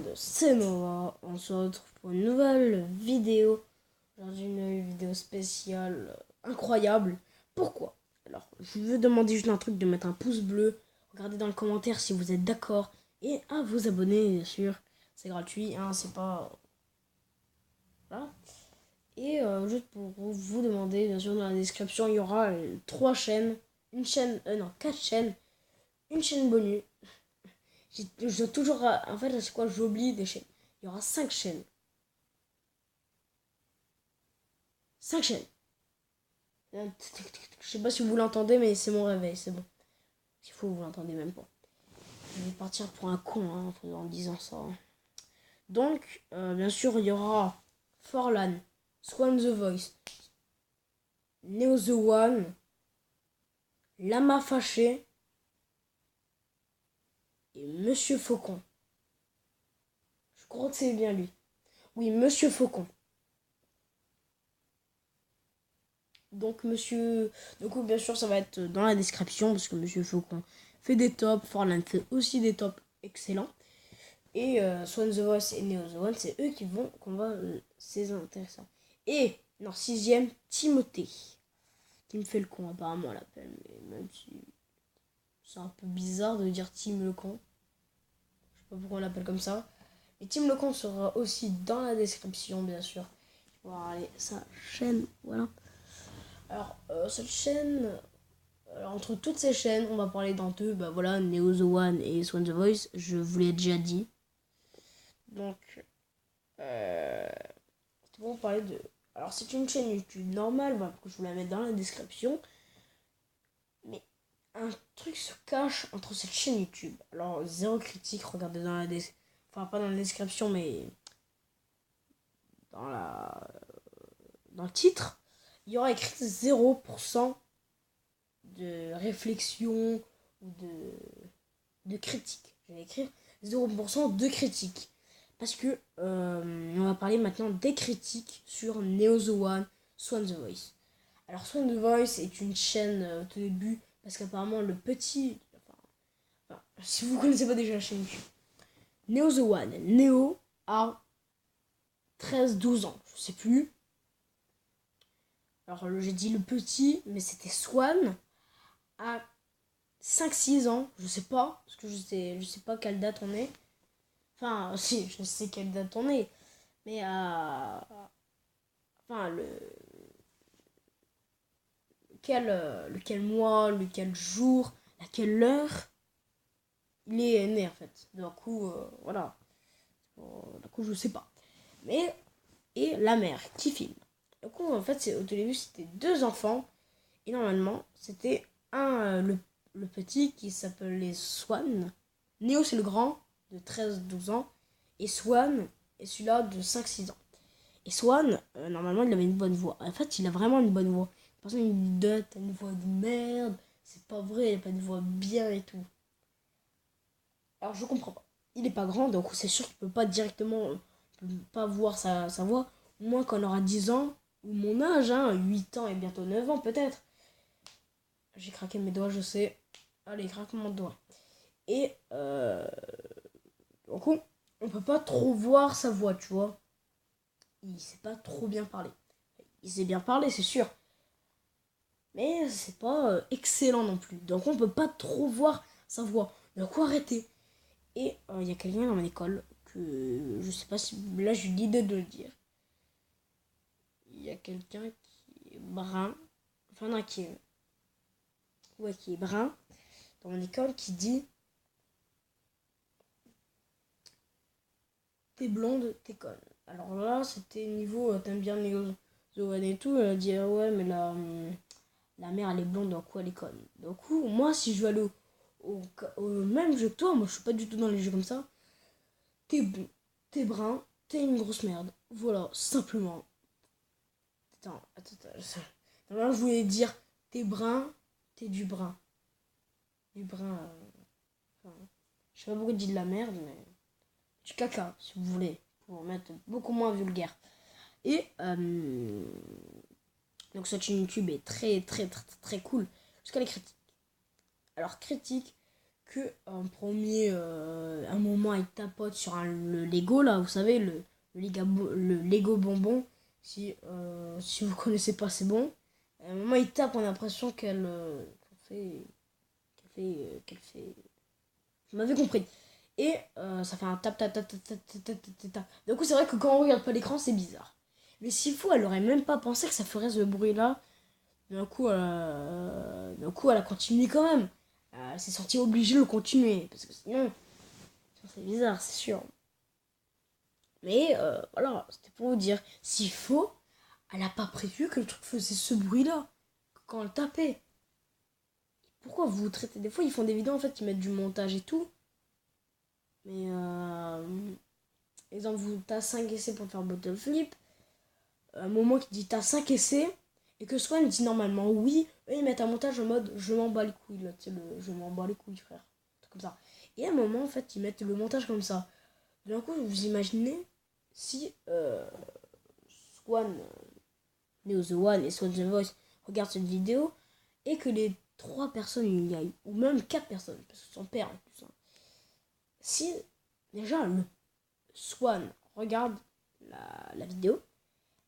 monde, c'est Noah. On se retrouve pour une nouvelle vidéo. Aujourd'hui, une vidéo spéciale incroyable. Pourquoi? Alors, je veux demander juste un truc, de mettre un pouce bleu. Regardez dans le commentaire si vous êtes d'accord. Et à vous abonner, bien sûr. C'est gratuit, hein, c'est pas... Voilà. Et juste pour vous demander, bien sûr, dans la description, il y aura 3 chaînes. Une chaîne, non, 4 chaînes. Une chaîne bonus. Je dois toujours... En fait, à chaque fois, j'oublie des chaînes. Il y aura 5 chaînes. 5 chaînes. Je sais pas si vous l'entendez, mais c'est mon réveil, c'est bon. S'il faut, vous l'entendez même pas. Je vais partir pour un con, hein, en disant ça. Donc, bien sûr, il y aura Forlan, Swan the Voice, Neo the One, Lama Fâché et Monsieur Faucon. Je crois que c'est bien lui. Oui, Monsieur Faucon. Donc, bien sûr, ça va être dans la description parce que Monsieur Faucon fait des tops. Forlan fait aussi des tops excellents. Et Swan the Voice et Neo the One, c'est eux qu'on va. C'est intéressant. Et, non, 6ème, Timothée. Qui me fait le con, apparemment, à l'appel. Mais même si c'est un peu bizarre de dire Tim le con. Je sais pas pourquoi on l'appelle comme ça. Et Tim le con sera aussi dans la description, bien sûr. Voilà, sa chaîne, voilà. Alors, cette chaîne, entre toutes ces chaînes, on va parler dans deux. Bah voilà, Neo the One et Swan the Voice, je vous l'ai déjà dit. Donc, c'est bon, parler de. Alors, c'est une chaîne YouTube normale, voilà, je vous la mets dans la description. Mais un truc se cache entre cette chaîne YouTube. Alors, zéro critique, regardez dans la description. Enfin, pas dans la description, mais dans dans le titre. Il y aura écrit 0% de réflexion ou de critique. Je vais écrire 0% de critique. Parce que on va parler maintenant des critiques sur Neo the One, Swan the Voice. Alors Swan the Voice est une chaîne au tout début, parce qu'apparemment le petit... Enfin, si vous connaissez pas déjà la chaîne YouTube. Neo the One. Neo a 13-12 ans, je sais plus. Alors j'ai dit le petit, mais c'était Swan à 5-6 ans, je sais pas, parce que je sais pas quelle date on est. Enfin, si, je sais quelle date on est. Mais enfin, lequel mois, lequel jour, à quelle heure il est né en fait. D'un coup, voilà. D'un coup, je sais pas. Mais, et la mère qui filme. Du coup, en fait, au début, c'était 2 enfants. Et normalement, c'était le petit qui s'appelait Swan. Néo, c'est le grand, de 13-12 ans. Et Swan est celui-là de 5-6 ans. Et Swan, normalement, il avait une bonne voix. En fait, il a vraiment une bonne voix. Personne me dit, t'as une voix de merde. C'est pas vrai, il a pas une voix bien et tout. Alors, je comprends pas. Il est pas grand, donc c'est sûr qu'il peut pas directement, peut pas voir sa voix. Moins quand on aura 10 ans, ou mon âge, hein, 8 ans et bientôt 9 ans peut-être. J'ai craqué mes doigts, je sais. Allez, craque mon doigt. Et du coup, on peut pas trop voir sa voix, tu vois. Il sait pas trop bien parler. Il sait bien parler, c'est sûr. Mais c'est pas excellent non plus. Donc on peut pas trop voir sa voix. Donc arrêter. Et il y a quelqu'un dans mon école que je sais pas si là j'ai l'idée de le dire. Il y a quelqu'un qui est brun. Enfin non, qui est brun dans mon école qui dit: t'es blonde, t'es conne. Alors là, c'était niveau t'aimes bien les Zoan et tout. Elle a dit: ah ouais, mais la mère elle est blonde, donc quoi elle est conne. Du coup, moi si je veux aller au même jeu que toi, moi je suis pas du tout dans les jeux comme ça. T'es bon, t'es brun, t'es une grosse merde. Voilà, simplement. Attends. Normalement, je voulais dire t'es brun, t'es du brun. Du brun. Enfin, je sais pas pourquoi je dis de la merde, mais du caca, si vous voulez, pour mettre beaucoup moins vulgaire. Et donc cette chaîne YouTube est très très très très cool jusqu'à les critiques. Alors critique que un premier, un moment, il tapote sur le Lego, là, vous savez, le Lego bonbon. Si vous connaissez pas, c'est bon. À un moment, il tape, on a l'impression qu'elle fait. Vous m'avez compris. Et ça fait un tap tap tap tap tap tap tap tap tap. Du coup, c'est vrai que quand on regarde pas l'écran, c'est bizarre. Mais s'il faut, elle aurait même pas pensé que ça ferait ce bruit-là. D'un coup, elle a continué quand même. Elle s'est sentie obligée de le continuer. Parce que sinon, c'est bizarre, c'est sûr. Mais voilà, c'était pour vous dire. S'il faut, elle a pas prévu que le truc faisait ce bruit-là. Quand elle tapait. Pourquoi vous traitez. Des fois, ils font des vidéos, en fait, ils mettent du montage et tout. Mais exemple, t'as 5 essais pour faire bottle flip. Un moment qui dit t'as 5 essais. Et que Swan dit normalement oui. Eux, ils mettent un montage en mode je m'en bats les couilles. Là, tu sais, je m'en bats les couilles, frère. Un truc comme ça. Et à un moment, en fait, ils mettent le montage comme ça. D'un coup, vous imaginez si Swan, Neo The One et Swan The Voice regardent cette vidéo et que les 3 personnes y aillent, ou même 4 personnes, parce que son père en plus. Hein. Si déjà le Swan regarde la vidéo,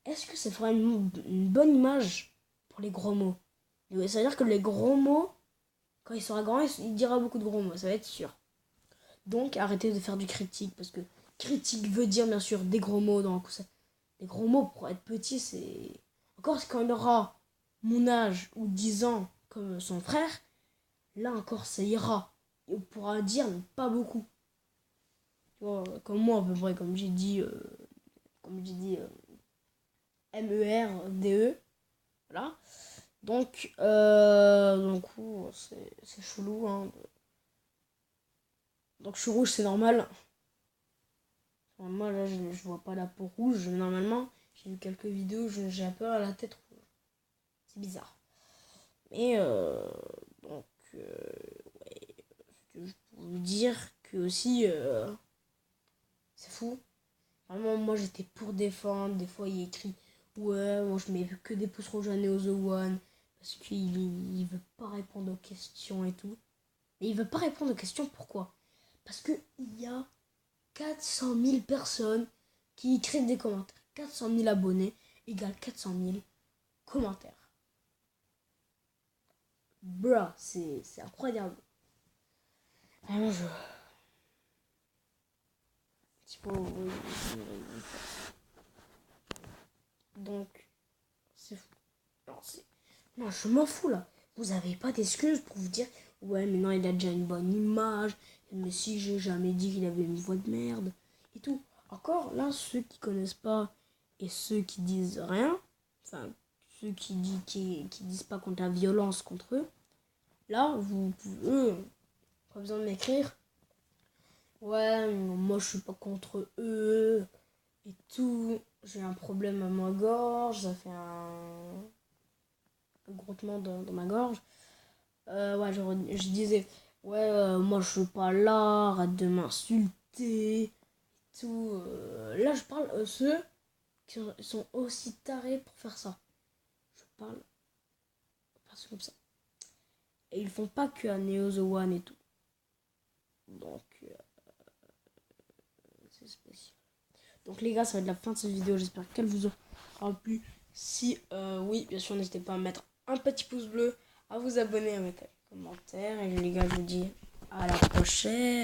est-ce que ça fera une bonne image pour les gros mots? Ça veut dire que les gros mots, quand il sera grand, il dira beaucoup de gros mots, ça va être sûr. Donc arrêtez de faire du critique, parce que critique veut dire bien sûr des gros mots. Donc des gros mots pour être petit, c'est... Encore quand il aura mon âge ou 10 ans comme son frère, là encore ça ira. Et on pourra dire pas beaucoup. Tu vois, comme moi à peu près, comme j'ai dit MERDE. Voilà. Donc c'est chelou. Hein. Donc je suis rouge, c'est normal. Moi là, je vois pas la peau rouge. Normalement, j'ai vu quelques vidéos, j'ai un peu à la tête rouge. C'est bizarre. Mais donc, ouais, je peux vous dire que aussi, c'est fou. Vraiment, moi j'étais pour défendre. Des fois, il écrit ouais, moi je mets que des pouces rouges à Neo The One. Parce qu'il veut pas répondre aux questions et tout. Mais il veut pas répondre aux questions, pourquoi? Parce que il y a 400 000 personnes qui écrivent des commentaires. 400 000 abonnés égale 400 000 commentaires. Bruh, c'est incroyable. Vraiment, je... Donc, c'est fou. Non, non, je m'en fous là. Vous avez pas d'excuses pour vous dire ouais, mais non, il a déjà une bonne image. Mais si j'ai jamais dit qu'il avait une voix de merde et tout. Encore là, ceux qui connaissent pas et ceux qui disent rien, enfin ceux qui disent pas contre la violence contre eux, là, vous pouvez, pas besoin de m'écrire. Ouais, moi je suis pas contre eux et tout. J'ai un problème à ma gorge, ça fait un grottement dans ma gorge. Ouais, je disais, ouais, moi je suis pas là, arrête de m'insulter et tout. Là, je parle ceux qui sont aussi tarés pour faire ça. Je parle parce comme ça. Et ils font pas que à Neo The One et tout. Donc, c'est spécial. Donc, les gars, ça va être la fin de cette vidéo. J'espère qu'elle vous aura plu. Si oui, bien sûr, n'hésitez pas à mettre un petit pouce bleu, à vous abonner, à mettre un commentaire. Et les gars, je vous dis à la prochaine.